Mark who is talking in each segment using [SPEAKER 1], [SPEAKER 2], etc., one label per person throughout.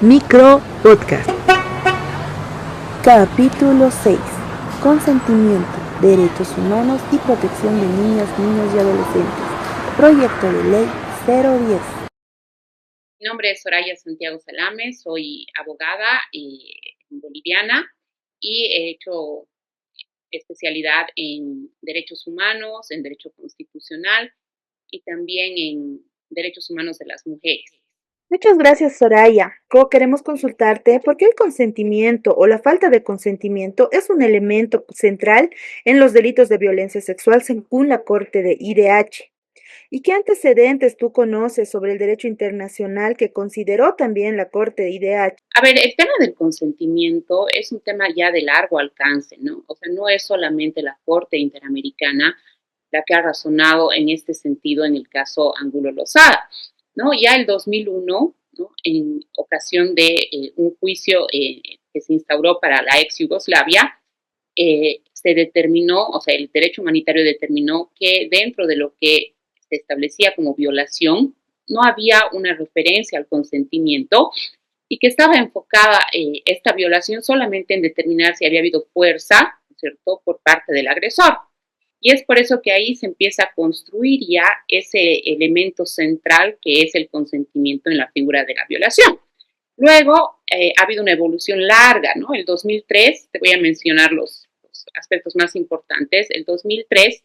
[SPEAKER 1] Micro Podcast. Capítulo 6. Consentimiento, derechos humanos y protección de niñas, niños y adolescentes. Proyecto de ley 010.
[SPEAKER 2] Mi nombre es Soraya Santiago Salame, soy abogada boliviana y he hecho especialidad en derechos humanos, en derecho constitucional y también en derechos humanos de las mujeres.
[SPEAKER 1] Muchas gracias, Soraya. Queremos consultarte por qué el consentimiento o la falta de consentimiento es un elemento central en los delitos de violencia sexual según la Corte de IDH. ¿Y qué antecedentes tú conoces sobre el derecho internacional que consideró también la Corte de IDH?
[SPEAKER 2] A ver, el tema del consentimiento es un tema ya de largo alcance, ¿no? O sea, no es solamente la Corte Interamericana la que ha razonado en este sentido en el caso Angulo Lozada, ¿no? Ya el 2001, ¿no? En ocasión de un juicio que se instauró para la ex Yugoslavia, se determinó, o sea, el derecho humanitario determinó que dentro de lo que se establecía como violación, no había una referencia al consentimiento y que estaba enfocada esta violación solamente en determinar si había habido fuerza, ¿cierto?, por parte del agresor. Y es por eso que ahí se empieza a construir ya ese elemento central que es el consentimiento en la figura de la violación. Luego ha habido una evolución larga, ¿no? El 2003, te voy a mencionar los aspectos más importantes. El 2003,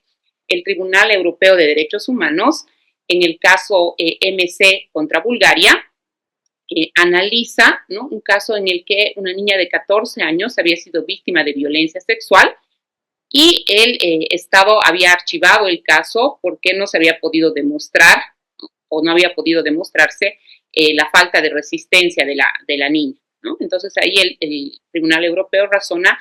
[SPEAKER 2] el Tribunal Europeo de Derechos Humanos, en el caso MC contra Bulgaria, analiza, ¿no?, un caso en el que una niña de 14 años había sido víctima de violencia sexual y el Estado había archivado el caso porque no se había podido demostrar o no había podido demostrarse la falta de resistencia de la niña, ¿no? Entonces ahí el Tribunal Europeo razona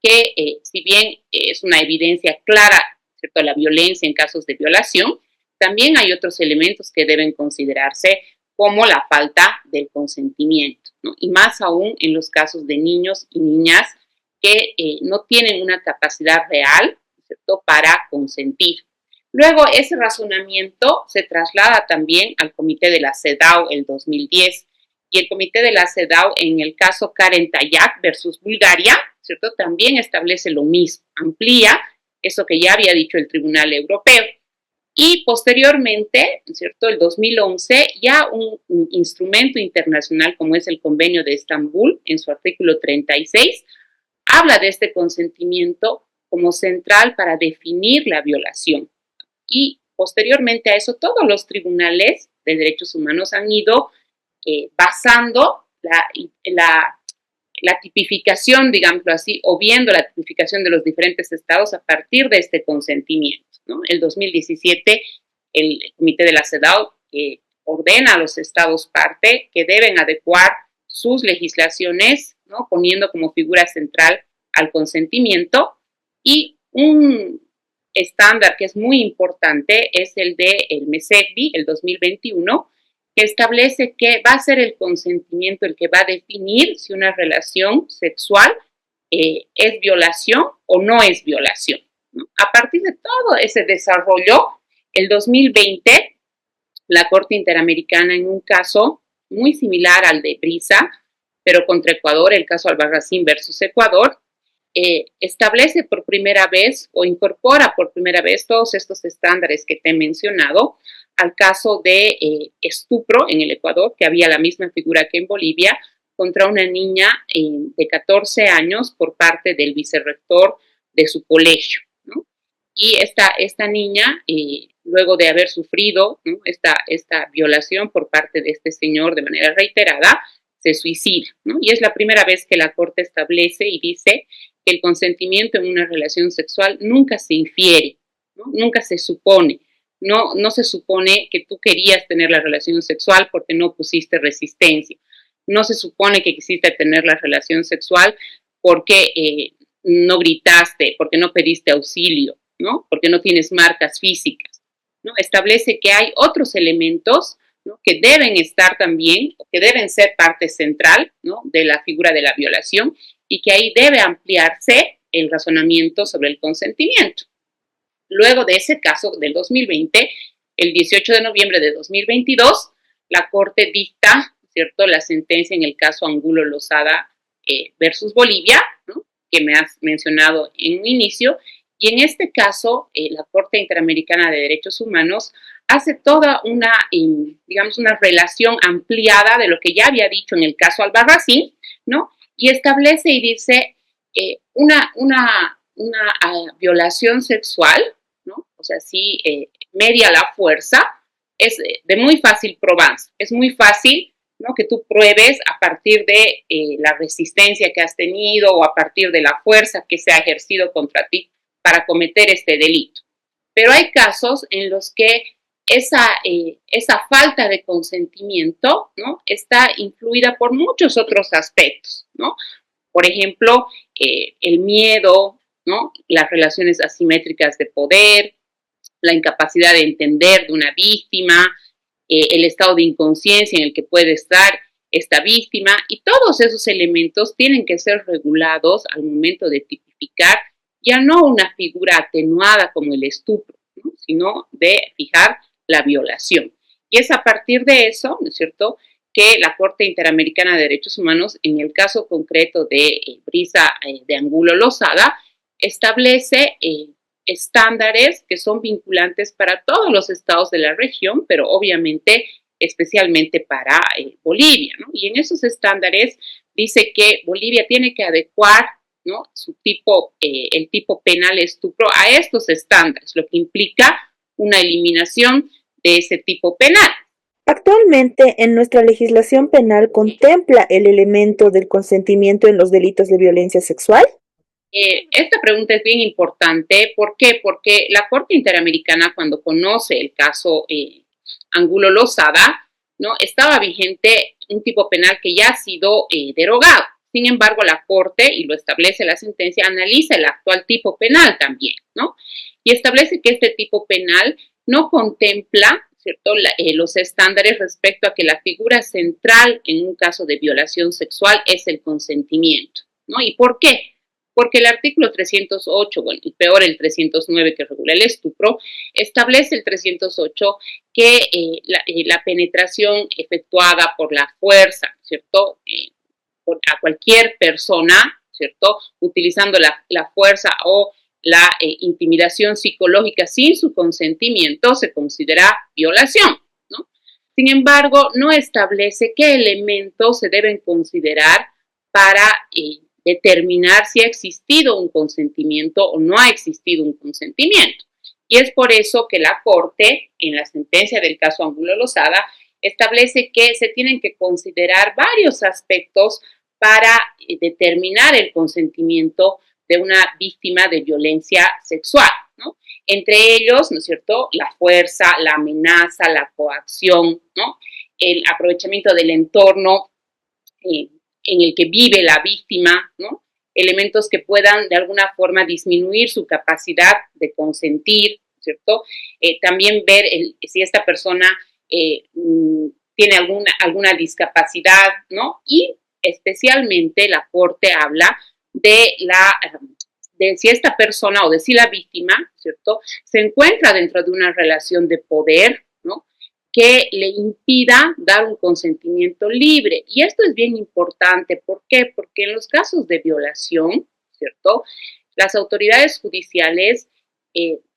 [SPEAKER 2] que si bien es una evidencia clara, ¿cierto?, la violencia en casos de violación, también hay otros elementos que deben considerarse como la falta del consentimiento, ¿no? Y más aún en los casos de niños y niñas que no tienen una capacidad real, ¿cierto?, para consentir. Luego, ese razonamiento se traslada también al Comité de la CEDAW el 2010 y el Comité de la CEDAW en el caso Karen Tayak versus Bulgaria, ¿cierto?, también establece lo mismo, amplía eso que ya había dicho el Tribunal Europeo. Y posteriormente, ¿cierto?, el 2011, ya un instrumento internacional como es el Convenio de Estambul, en su artículo 36, habla de este consentimiento como central para definir la violación. Y posteriormente a eso, todos los tribunales de derechos humanos han ido basando la tipificación, digámoslo así, o viendo la tipificación de los diferentes estados a partir de este consentimiento, ¿no? El 2017, el Comité de la CEDAW ordena a los estados parte que deben adecuar sus legislaciones, ¿no?, poniendo como figura central al consentimiento, y un estándar que es muy importante es el de el MESECBI, el 2021, que establece que va a ser el consentimiento el que va a definir si una relación sexual es violación o no es violación, ¿no? A partir de todo ese desarrollo, el 2020, la Corte Interamericana, en un caso muy similar al de Brisa, pero contra Ecuador, el caso Albarracín versus Ecuador, establece por primera vez o incorpora por primera vez todos estos estándares que te he mencionado al caso de estupro en el Ecuador, que había la misma figura que en Bolivia, contra una niña de 14 años por parte del vicerrector de su colegio, ¿no? Y esta niña, luego de haber sufrido, ¿no?, esta violación por parte de este señor de manera reiterada, se suicida, ¿no? Y es la primera vez que la Corte establece y dice que el consentimiento en una relación sexual nunca se infiere, ¿no?, nunca se supone. No se supone que tú querías tener la relación sexual porque no pusiste resistencia. No se supone que quisiste tener la relación sexual porque no gritaste, porque no pediste auxilio, ¿no?, porque no tienes marcas físicas, ¿no? Establece que hay otros elementos, ¿no?, que deben estar también, o que deben ser parte central, ¿no?, de la figura de la violación, y que ahí debe ampliarse el razonamiento sobre el consentimiento. Luego de ese caso del 2020, el 18 de noviembre de 2022, la Corte dicta, ¿cierto?, la sentencia en el caso Angulo Lozada versus Bolivia, ¿no?, que me has mencionado en un inicio, y en este caso la Corte Interamericana de Derechos Humanos hace toda una, digamos, una relación ampliada de lo que ya había dicho en el caso Albarracín, ¿no?, y establece y dice una violación sexual, ¿no?, o sea, sí, media la fuerza, es de muy fácil probanza, es muy fácil, ¿no?, que tú pruebes a partir de la resistencia que has tenido o a partir de la fuerza que se ha ejercido contra ti para cometer este delito. Pero hay casos en los que esa falta de consentimiento, ¿no?, está influida por muchos otros aspectos, ¿no? Por ejemplo, el miedo, ¿no?, las relaciones asimétricas de poder, la incapacidad de entender de una víctima, el estado de inconsciencia en el que puede estar esta víctima, y todos esos elementos tienen que ser regulados al momento de tipificar ya no una figura atenuada como el estupro, ¿no?, sino de fijar la violación. Y es a partir de eso, ¿no es cierto?, que la Corte Interamericana de Derechos Humanos, en el caso concreto de Brisa de Angulo Lozada, establece estándares que son vinculantes para todos los estados de la región, pero obviamente especialmente para Bolivia, ¿no? Y en esos estándares dice que Bolivia tiene que adecuar, ¿no?, su tipo, el tipo penal estupro a estos estándares, lo que implica una eliminación de ese tipo penal.
[SPEAKER 1] Actualmente, en nuestra legislación penal contempla el elemento del consentimiento en los delitos de violencia sexual.
[SPEAKER 2] Esta pregunta es bien importante. ¿Por qué? Porque la Corte Interamericana, cuando conoce el caso Angulo Lozada, ¿no?, estaba vigente un tipo penal que ya ha sido derogado. Sin embargo, la Corte, y lo establece la sentencia, analiza el actual tipo penal también, ¿no? Y establece que este tipo penal no contempla, ¿cierto?, los estándares respecto a que la figura central en un caso de violación sexual es el consentimiento, ¿no? ¿Y por qué? Porque el artículo 308, bueno, y peor el 309 que regula el estupro, establece el 308 que la penetración efectuada por la fuerza, ¿cierto?, a cualquier persona, ¿cierto?, utilizando la fuerza o la intimidación psicológica sin su consentimiento, se considera violación, ¿no? Sin embargo, no establece qué elementos se deben considerar para determinar si ha existido un consentimiento o no ha existido un consentimiento. Y es por eso que la Corte, en la sentencia del caso Angulo Lozada, establece que se tienen que considerar varios aspectos para determinar el consentimiento de una víctima de violencia sexual, ¿no? Entre ellos, ¿no es cierto?, la fuerza, la amenaza, la coacción, ¿no?, el aprovechamiento del entorno en el que vive la víctima, ¿no?, elementos que puedan de alguna forma disminuir su capacidad de consentir, ¿cierto? También ver si esta persona tiene alguna discapacidad, ¿no? Y especialmente la Corte habla de si esta persona o de si la víctima, ¿cierto?, se encuentra dentro de una relación de poder, ¿no?, que le impida dar un consentimiento libre. Y esto es bien importante. ¿Por qué? Porque en los casos de violación, ¿cierto?, las autoridades judiciales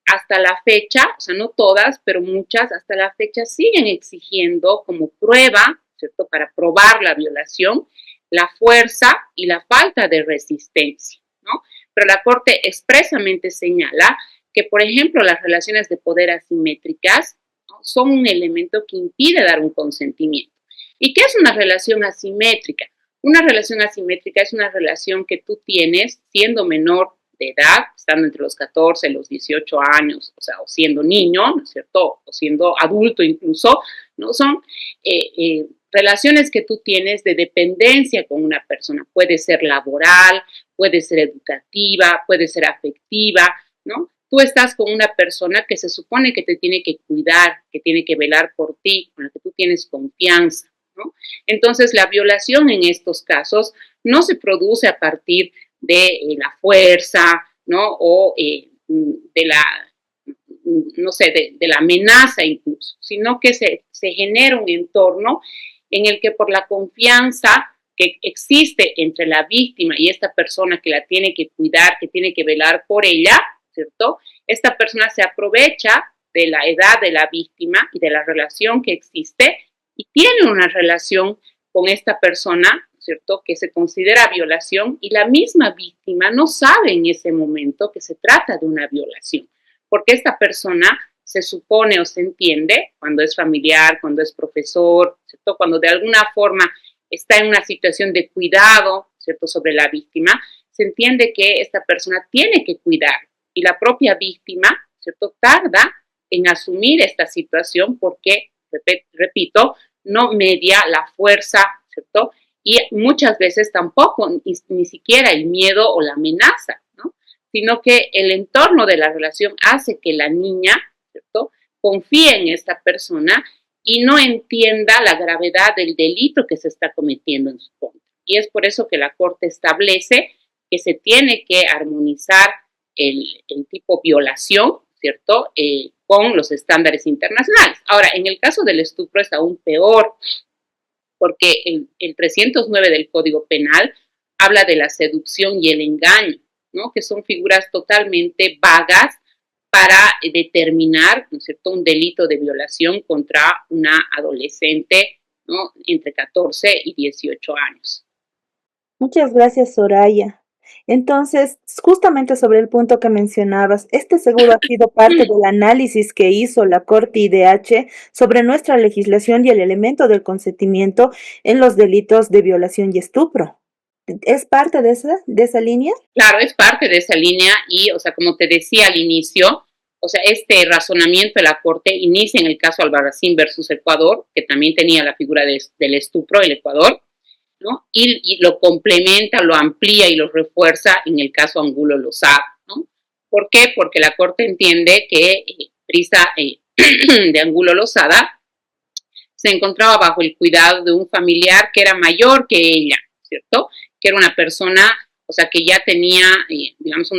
[SPEAKER 2] hasta la fecha, o sea, no todas, pero muchas, hasta la fecha siguen exigiendo como prueba, ¿cierto?, para probar la violación, la fuerza y la falta de resistencia, ¿no? Pero la Corte expresamente señala que, por ejemplo, las relaciones de poder asimétricas, ¿no?, son un elemento que impide dar un consentimiento. ¿Y qué es una relación asimétrica? Una relación asimétrica es una relación que tú tienes siendo menor de edad, estando entre los 14 y los 18 años, o sea, o siendo niño, ¿no es cierto?, o siendo adulto incluso, ¿no? Son relaciones que tú tienes de dependencia con una persona. Puede ser laboral, puede ser educativa, puede ser afectiva, ¿no? Tú estás con una persona que se supone que te tiene que cuidar, que tiene que velar por ti, con la que tú tienes confianza, ¿no? Entonces, la violación en estos casos no se produce a partir de la fuerza, ¿no?, o de la, no sé, de la amenaza incluso, sino que se genera un entorno en el que por la confianza que existe entre la víctima y esta persona que la tiene que cuidar, que tiene que velar por ella, ¿cierto? Esta persona se aprovecha de la edad de la víctima y de la relación que existe y tiene una relación con esta persona, ¿cierto? Que se considera violación y la misma víctima no sabe en ese momento que se trata de una violación, porque esta persona se supone o se entiende cuando es familiar, cuando es profesor, ¿cierto? Cuando de alguna forma está en una situación de cuidado, ¿cierto? Sobre la víctima, se entiende que esta persona tiene que cuidar y la propia víctima, ¿cierto? Tarda en asumir esta situación porque, repito, no media la fuerza, ¿cierto? Y muchas veces tampoco ni siquiera el miedo o la amenaza, ¿no? Sino que el entorno de la relación hace que la niña, ¿cierto?, confíe en esta persona y no entienda la gravedad del delito que se está cometiendo en su contra. Y es por eso que la Corte establece que se tiene que armonizar el tipo violación, ¿cierto?, con los estándares internacionales. Ahora, en el caso del estupro es aún peor, porque el 309 del Código Penal habla de la seducción y el engaño, ¿no?, que son figuras totalmente vagas para determinar, ¿no es cierto?, un delito de violación contra una adolescente, ¿no?, entre 14 y 18 años.
[SPEAKER 1] Muchas gracias, Soraya. Entonces, justamente sobre el punto que mencionabas, este seguro ha sido parte del análisis que hizo la Corte IDH sobre nuestra legislación y el elemento del consentimiento en los delitos de violación y estupro. ¿Es parte de esa línea?
[SPEAKER 2] Claro, es parte de esa línea y, o sea, como te decía al inicio, o sea, este razonamiento de la Corte inicia en el caso Albarracín versus Ecuador, que también tenía la figura del estupro, el Ecuador, ¿no? Y lo complementa, lo amplía y lo refuerza en el caso Angulo Lozada, ¿no? ¿Por qué? Porque la Corte entiende que Prisa de Angulo Lozada se encontraba bajo el cuidado de un familiar que era mayor que ella, ¿cierto? Que era una persona, o sea, que ya tenía, digamos,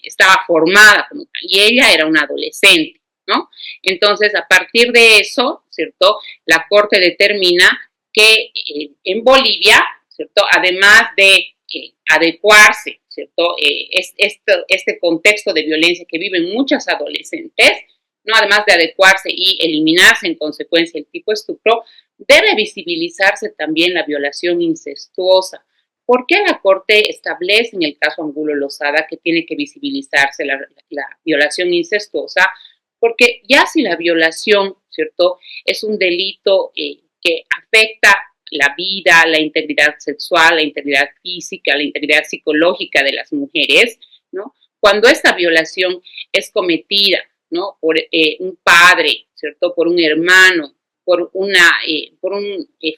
[SPEAKER 2] estaba formada como tal, y ella era una adolescente, ¿no? Entonces, a partir de eso, ¿cierto?, la Corte determina que en Bolivia, ¿cierto?, además de adecuarse, ¿cierto?, este contexto de violencia que viven muchas adolescentes, ¿no?, además de adecuarse y eliminarse en consecuencia el tipo estupro, debe visibilizarse también la violación incestuosa. ¿Por qué la Corte establece en el caso Angulo Lozada que tiene que visibilizarse la violación incestuosa? Porque ya si la violación, ¿cierto?, es un delito que afecta la vida, la integridad sexual, la integridad física, la integridad psicológica de las mujeres, ¿no? Cuando esta violación es cometida, ¿no?, por un padre, ¿cierto?, por un hermano, por un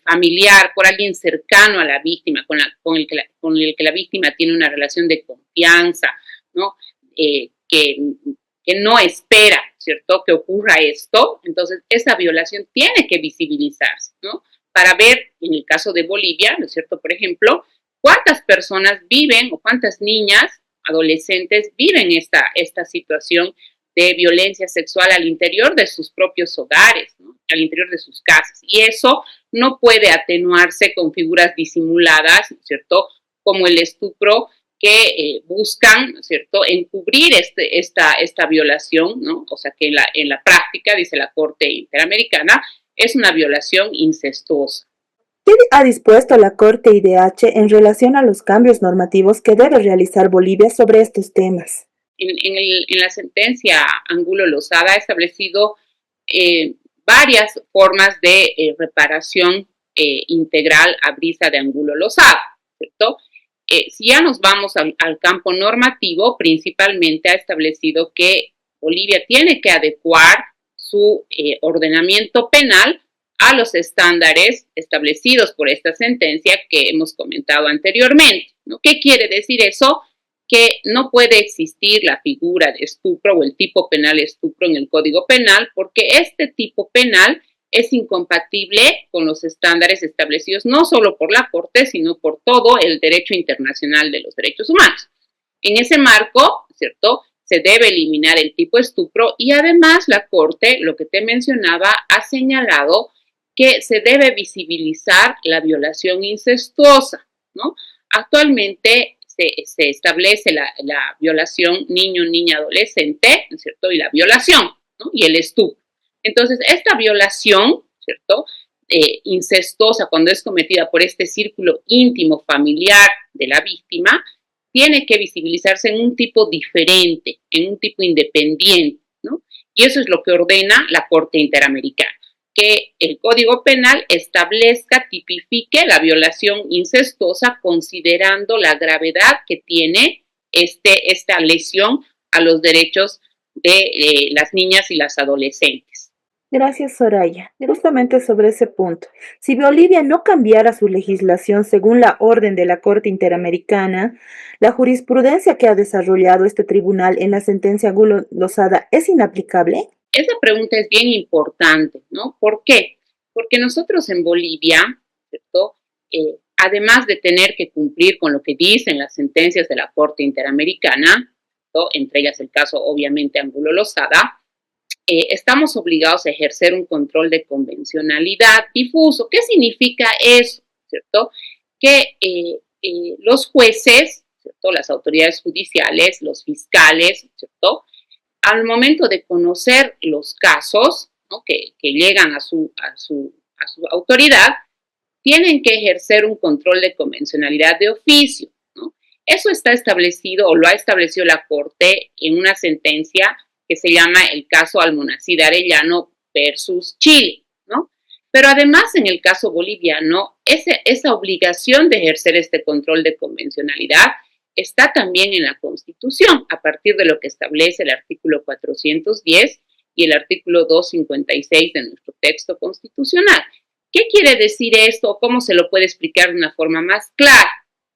[SPEAKER 2] familiar, por alguien cercano a la víctima, con el que la víctima tiene una relación de confianza, ¿no?, que no espera, ¿cierto?, que ocurra esto, entonces esa violación tiene que visibilizarse, ¿no?, para ver, en el caso de Bolivia, ¿no es cierto?, por ejemplo, cuántas personas viven o cuántas niñas, adolescentes viven esta situación de violencia sexual al interior de sus propios hogares, ¿no?, al interior de sus casas. Y eso no puede atenuarse con figuras disimuladas, ¿cierto?, como el estupro, que buscan, ¿cierto?, encubrir esta violación, ¿no? O sea, que en la práctica, dice la Corte Interamericana, es una violación incestuosa.
[SPEAKER 1] ¿Qué ha dispuesto la Corte IDH en relación a los cambios normativos que debe realizar Bolivia sobre estos temas?
[SPEAKER 2] En la sentencia Angulo Lozada ha establecido varias formas de reparación integral a brisa de Angulo Lozada, ¿cierto? Si ya nos vamos al campo normativo, principalmente ha establecido que Bolivia tiene que adecuar su ordenamiento penal a los estándares establecidos por esta sentencia que hemos comentado anteriormente, ¿no? ¿Qué quiere decir eso? Que no puede existir la figura de estupro o el tipo penal estupro en el Código Penal porque este tipo penal es incompatible con los estándares establecidos no solo por la Corte, sino por todo el derecho internacional de los derechos humanos. En ese marco, ¿cierto?, se debe eliminar el tipo estupro y además la Corte, lo que te mencionaba, ha señalado que se debe visibilizar la violación incestuosa, ¿no? Actualmente se establece la violación niño, niña, adolescente, ¿no es cierto? Y la violación, ¿no? Y el estupro. Entonces, esta violación, ¿cierto? Incestuosa, cuando es cometida por este círculo íntimo familiar de la víctima, tiene que visibilizarse en un tipo diferente, en un tipo independiente, ¿no? Y eso es lo que ordena la Corte Interamericana, que el Código Penal establezca, tipifique la violación incestuosa considerando la gravedad que tiene esta lesión a los derechos de las niñas y las adolescentes.
[SPEAKER 1] Gracias, Soraya. Justamente sobre ese punto. Si Bolivia no cambiara su legislación según la orden de la Corte Interamericana, la jurisprudencia que ha desarrollado este tribunal en la sentencia Angulo Lozada es inaplicable.
[SPEAKER 2] Esa pregunta es bien importante, ¿no? ¿Por qué? Porque nosotros en Bolivia, ¿cierto? Además de tener que cumplir con lo que dicen las sentencias de la Corte Interamericana, ¿cierto? Entre ellas el caso obviamente Angulo Lozada, estamos obligados a ejercer un control de convencionalidad difuso. ¿Qué significa eso? ¿Cierto? Que los jueces, ¿cierto? Las autoridades judiciales, los fiscales, ¿cierto? Al momento de conocer los casos, ¿no? que llegan a su autoridad, tienen que ejercer un control de convencionalidad de oficio, ¿no? Eso está establecido o lo ha establecido la Corte en una sentencia que se llama el caso Almonacid Arellano versus Chile, ¿no? Pero además en el caso boliviano, esa obligación de ejercer este control de convencionalidad está también en la Constitución, a partir de lo que establece el artículo 410 y el artículo 256 de nuestro texto constitucional. ¿Qué quiere decir esto? ¿Cómo se lo puede explicar de una forma más clara?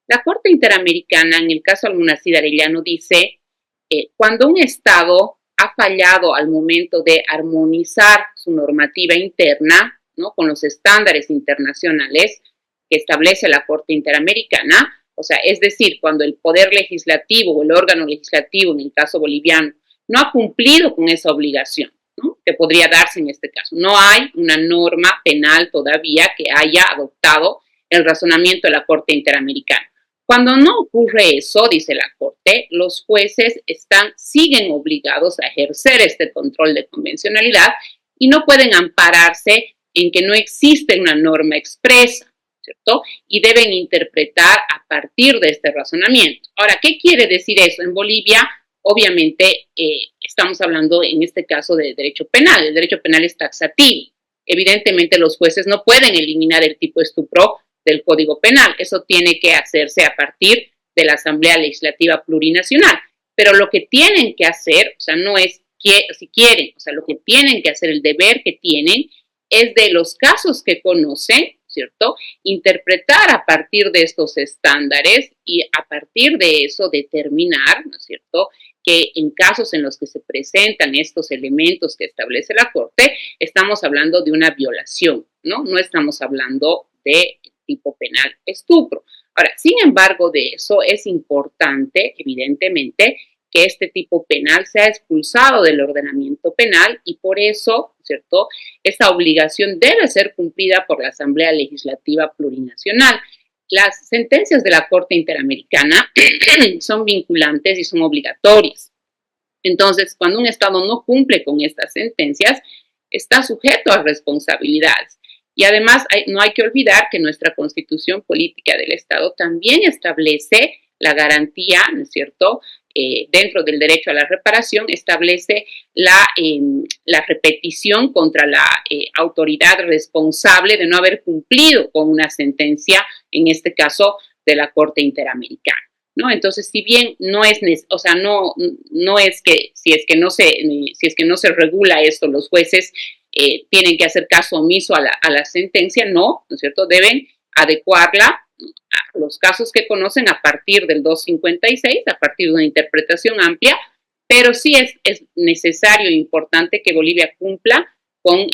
[SPEAKER 2] La Corte Interamericana, en el caso Almonacid Arellano, dice cuando un Estado ha fallado al momento de armonizar su normativa interna, ¿no? Con los estándares internacionales que establece la Corte Interamericana, o sea, es decir, cuando el poder legislativo o el órgano legislativo, en el caso boliviano, no ha cumplido con esa obligación, ¿no? Que podría darse en este caso. No hay una norma penal todavía que haya adoptado el razonamiento de la Corte Interamericana. Cuando no ocurre eso, dice la Corte, los jueces siguen obligados a ejercer este control de convencionalidad y no pueden ampararse en que no existe una norma expresa, ¿cierto? Y deben interpretar a partir de este razonamiento. Ahora, ¿qué quiere decir eso? En Bolivia, obviamente, estamos hablando en este caso de derecho penal. El derecho penal es taxativo. Evidentemente, los jueces no pueden eliminar el tipo de estupro del Código Penal. Eso tiene que hacerse a partir de la Asamblea Legislativa Plurinacional. Pero lo que tienen que hacer, o sea, no es que, si quieren, o sea, lo que tienen que hacer, el deber que tienen, es de los casos que conocen, ¿cierto? Interpretar a partir de estos estándares y a partir de eso determinar, ¿no es cierto?, que en casos en los que se presentan estos elementos que establece la Corte, estamos hablando de una violación, ¿no? No estamos hablando de tipo penal estupro. Ahora, sin embargo de eso, es importante, evidentemente, que este tipo penal sea expulsado del ordenamiento penal y por eso, ¿cierto?, esta obligación debe ser cumplida por la Asamblea Legislativa Plurinacional. Las sentencias de la Corte Interamericana son vinculantes y son obligatorias. Entonces, cuando un Estado no cumple con estas sentencias, está sujeto a responsabilidades. Y además, no hay que olvidar que nuestra Constitución Política del Estado también establece la garantía, ¿no es cierto?, dentro del derecho a la reparación, establece la repetición contra la autoridad responsable de no haber cumplido con una sentencia, en este caso, de la Corte Interamericana, ¿no? Entonces, si bien no es, o sea, no es que si es que no se regula esto, los jueces tienen que hacer caso omiso a la sentencia, ¿no es cierto? Deben adecuarla a los casos que conocen a partir del 256, a partir de una interpretación amplia, pero sí es necesario e importante que Bolivia cumpla con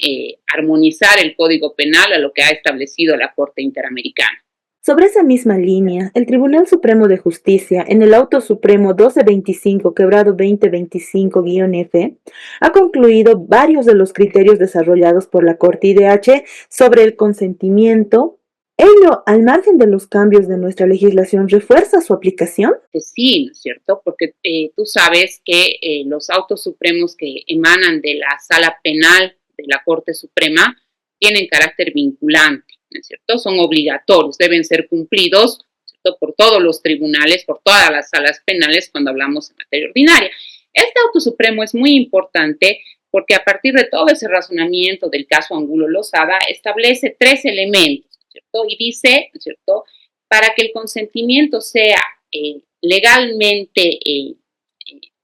[SPEAKER 2] armonizar el Código Penal a lo que ha establecido la Corte Interamericana.
[SPEAKER 1] Sobre esa misma línea, el Tribunal Supremo de Justicia, en el Auto Supremo 1225, quebrado 2025-F, ha concluido varios de los criterios desarrollados por la Corte IDH sobre el consentimiento. Ello, al margen de los cambios de nuestra legislación, refuerza su aplicación.
[SPEAKER 2] Que sí, ¿no es cierto? Porque tú sabes que los autos supremos que emanan de la sala penal de la Corte Suprema tienen carácter vinculante, ¿no es cierto? Son obligatorios, deben ser cumplidos, ¿cierto? Por todos los tribunales, por todas las salas penales cuando hablamos en materia ordinaria. Este auto supremo es muy importante porque a partir de todo ese razonamiento del caso Angulo Lozada establece tres elementos, ¿no es cierto? Y dice, ¿no es cierto?, para que el consentimiento sea legalmente,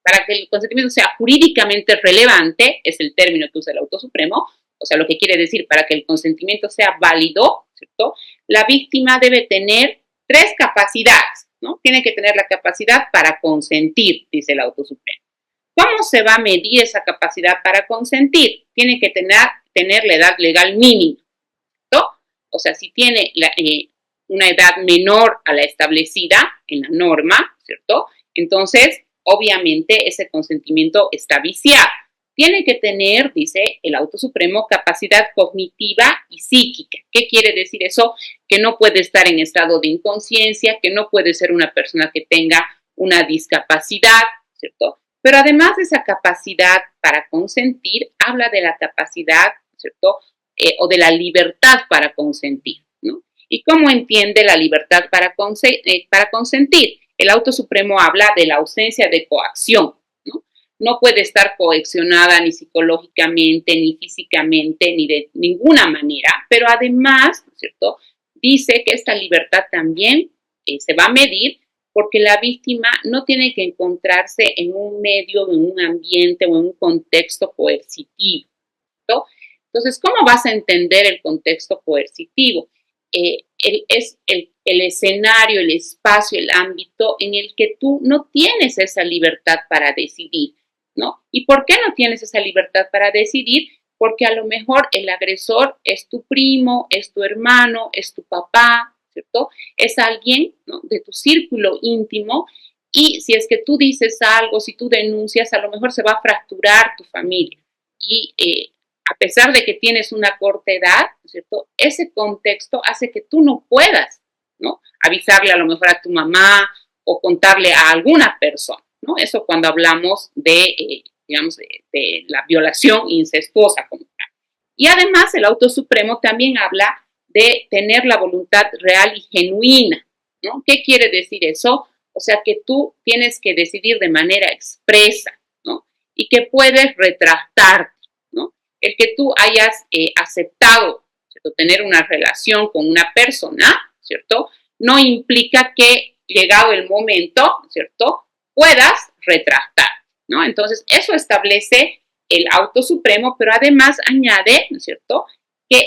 [SPEAKER 2] para que el consentimiento sea jurídicamente relevante, es el término que usa el Auto Supremo, o sea, lo que quiere decir, para que el consentimiento sea válido, ¿cierto? La víctima debe tener tres capacidades, ¿no? Tiene que tener la capacidad para consentir, dice el Auto Supremo. ¿Cómo se va a medir esa capacidad para consentir? Tiene que tener la edad legal mínima, ¿no? O sea, si tiene una edad menor a la establecida en la norma, ¿cierto? Entonces, obviamente, ese consentimiento está viciado. Tiene que tener, dice el Auto Supremo, capacidad cognitiva y psíquica. ¿Qué quiere decir eso? Que no puede estar en estado de inconsciencia, que no puede ser una persona que tenga una discapacidad, ¿cierto? Pero además de esa capacidad para consentir, habla de la capacidad, ¿cierto? O de la libertad para consentir, ¿no? ¿Y cómo entiende la libertad para consentir? El Auto Supremo habla de la ausencia de coacción, ¿no? No puede estar coaccionada ni psicológicamente, ni físicamente, ni de ninguna manera, pero además, ¿cierto?, dice que esta libertad también se va a medir porque la víctima no tiene que encontrarse en un medio, en un ambiente o en un contexto coercitivo, ¿no? Entonces, ¿cómo vas a entender el contexto coercitivo? Es el escenario, el espacio, el ámbito en el que tú no tienes esa libertad para decidir, ¿no? ¿Y por qué no tienes esa libertad para decidir? Porque a lo mejor el agresor es tu primo, es tu hermano, es tu papá, ¿cierto? Es alguien, ¿no?, de tu círculo íntimo, y si es que tú dices algo, si tú denuncias, a lo mejor se va a fracturar tu familia. Y a pesar de que tienes una corta edad, ¿cierto?, ese contexto hace que tú no puedas, ¿no?, avisarle a lo mejor a tu mamá o contarle a alguna persona, ¿no? Eso cuando hablamos de, digamos, de la violación incestuosa como tal. Y además el Auto Supremo también habla de tener la voluntad real y genuina, ¿no? ¿Qué quiere decir eso? O sea, que tú tienes que decidir de manera expresa, ¿no? Y que puedes retractarte, ¿no? El que tú hayas aceptado, ¿cierto?, tener una relación con una persona, ¿cierto?, no implica que llegado el momento, ¿cierto?, puedas retractar, ¿no? Entonces, eso establece el Auto Supremo, pero además añade, ¿no es cierto?, que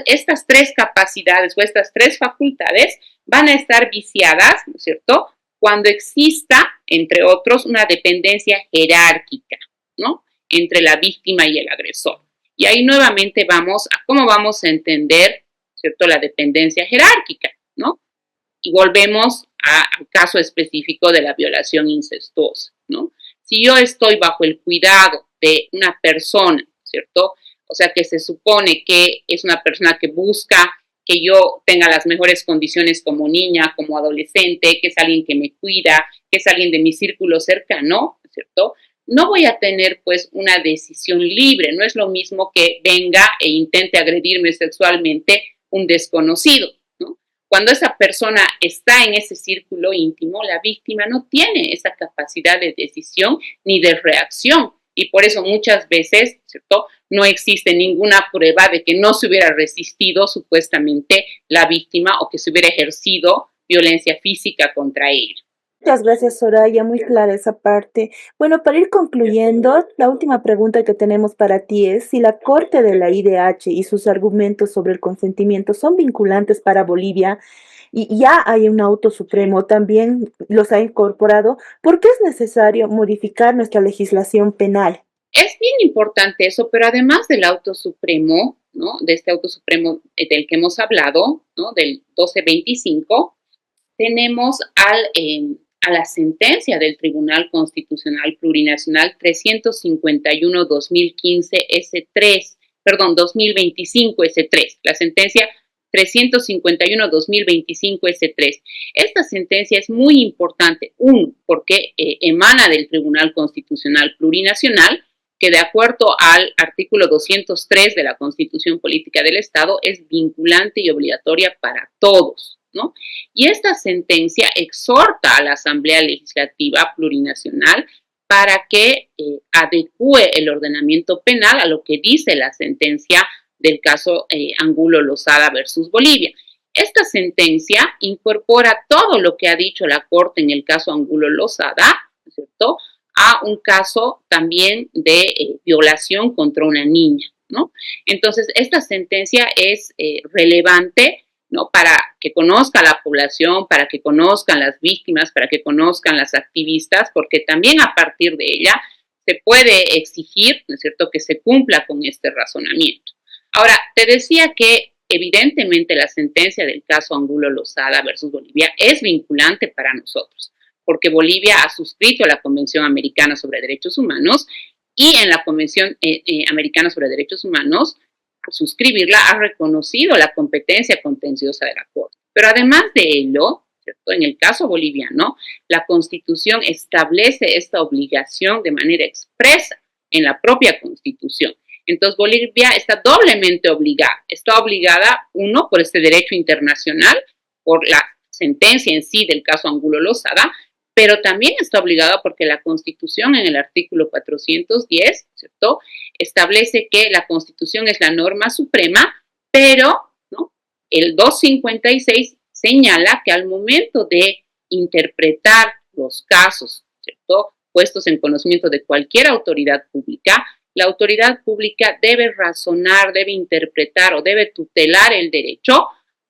[SPEAKER 2] estas tres capacidades o estas tres facultades van a estar viciadas, ¿no es cierto?, cuando exista, entre otros, una dependencia jerárquica, ¿no?, entre la víctima y el agresor. Y ahí nuevamente vamos a cómo vamos a entender, ¿cierto?, la dependencia jerárquica, ¿no? Y volvemos al caso específico de la violación incestuosa, ¿no? Si yo estoy bajo el cuidado de una persona, ¿cierto?, o sea, que se supone que es una persona que busca que yo tenga las mejores condiciones como niña, como adolescente, que es alguien que me cuida, que es alguien de mi círculo cercano, ¿cierto?, no voy a tener pues una decisión libre. No es lo mismo que venga e intente agredirme sexualmente un desconocido, ¿no? Cuando esa persona está en ese círculo íntimo, la víctima no tiene esa capacidad de decisión ni de reacción. Y por eso muchas veces, ¿cierto?, no existe ninguna prueba de que no se hubiera resistido supuestamente la víctima o que se hubiera ejercido violencia física contra ella.
[SPEAKER 1] Muchas gracias, Soraya, muy clara esa parte. Bueno, para ir concluyendo, la última pregunta que tenemos para ti es si la Corte de la IDH y sus argumentos sobre el consentimiento son vinculantes para Bolivia y ya hay un auto supremo, también los ha incorporado. ¿Por qué es necesario modificar nuestra legislación penal?
[SPEAKER 2] Es bien importante eso, pero además del Auto Supremo, ¿no?, de este auto supremo del que hemos hablado, ¿no?, del 1225, tenemos a la sentencia del Tribunal Constitucional Plurinacional 351-2015 S3, perdón, 2025 S3, la sentencia 351-2025 S3. Esta sentencia es muy importante, porque emana del Tribunal Constitucional Plurinacional, que de acuerdo al artículo 203 de la Constitución Política del Estado es vinculante y obligatoria para todos, ¿no? Y esta sentencia exhorta a la Asamblea Legislativa Plurinacional para que adecue el ordenamiento penal a lo que dice la sentencia del caso Angulo Lozada versus Bolivia. Esta sentencia incorpora todo lo que ha dicho la Corte en el caso Angulo Lozada, ¿cierto?, a un caso también de violación contra una niña, ¿no? Entonces, esta sentencia es relevante, ¿no?, para que conozca la población, para que conozcan las víctimas, para que conozcan las activistas, porque también a partir de ella se puede exigir, ¿no es cierto?, que se cumpla con este razonamiento. Ahora, te decía que evidentemente la sentencia del caso Angulo Lozada versus Bolivia es vinculante para nosotros, porque Bolivia ha suscrito la Convención Americana sobre Derechos Humanos y en la Convención Americana sobre Derechos Humanos, al suscribirla, ha reconocido la competencia contenciosa de la Corte. Pero además de ello, ¿cierto?, en el caso boliviano, la Constitución establece esta obligación de manera expresa en la propia Constitución. Entonces, Bolivia está doblemente obligada. Está obligada, uno, por este derecho internacional, por la sentencia en sí del caso Angulo Lozada, pero también está obligada porque la Constitución en el artículo 410, ¿cierto?, establece que la Constitución es la norma suprema, pero, ¿no?, el 256 señala que al momento de interpretar los casos, ¿cierto?, puestos en conocimiento de cualquier autoridad pública, la autoridad pública debe razonar, debe interpretar o debe tutelar el derecho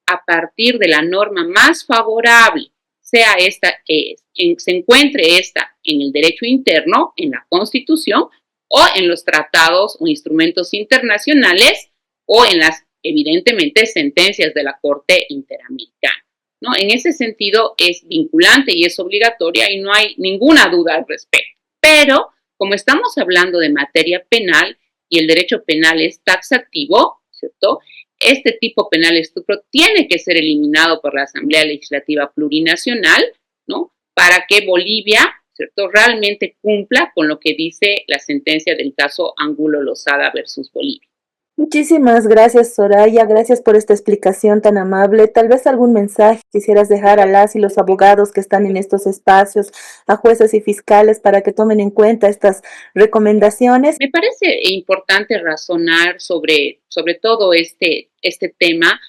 [SPEAKER 2] a partir de la norma más favorable, sea esta, se encuentre esta en el derecho interno, en la Constitución, o en los tratados o instrumentos internacionales, o en las, evidentemente, sentencias de la Corte Interamericana, ¿no? En ese sentido es vinculante y es obligatoria y no hay ninguna duda al respecto. Pero, como estamos hablando de materia penal y el derecho penal es taxativo, ¿cierto?, este tipo penal estupro tiene que ser eliminado por la Asamblea Legislativa Plurinacional, ¿no?, para que Bolivia, ¿cierto?, realmente cumpla con lo que dice la sentencia del caso Angulo Lozada versus Bolivia.
[SPEAKER 1] Muchísimas gracias, Soraya. Gracias por esta explicación tan amable. Tal vez algún mensaje quisieras dejar a las y los abogados que están en estos espacios, a jueces y fiscales, para que tomen en cuenta estas recomendaciones.
[SPEAKER 2] Me parece importante razonar sobre todo este tema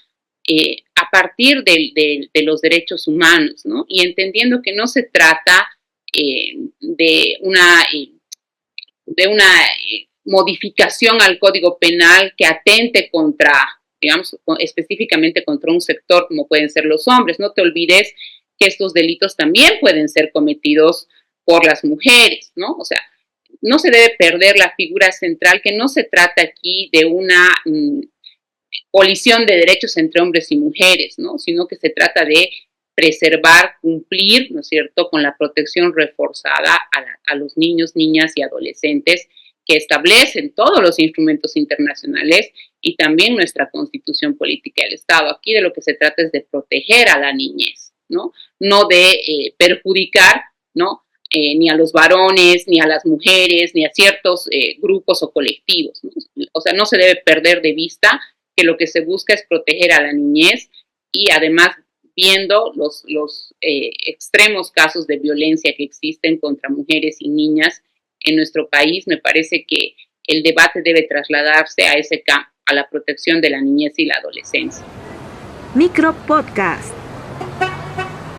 [SPEAKER 2] a partir de los derechos humanos, ¿no? Y entendiendo que no se trata de una modificación al Código Penal que atente contra, digamos, específicamente contra un sector como pueden ser los hombres. No te olvides que estos delitos también pueden ser cometidos por las mujeres, ¿no? O sea, no se debe perder la figura central, que no se trata aquí de una colisión de derechos entre hombres y mujeres, ¿no?, sino que se trata de preservar, cumplir, ¿no es cierto?, con la protección reforzada a los niños, niñas y adolescentes que establecen todos los instrumentos internacionales y también nuestra Constitución Política del Estado. Aquí de lo que se trata es de proteger a la niñez, ¿no?, no de perjudicar, ¿no?, ni a los varones, ni a las mujeres, ni a ciertos grupos o colectivos, ¿no? O sea, no se debe perder de vista que lo que se busca es proteger a la niñez y además viendo los extremos casos de violencia que existen contra mujeres y niñas en nuestro país, me parece que el debate debe trasladarse a ese campo, a la protección de la niñez y la adolescencia.
[SPEAKER 1] Micro Podcast.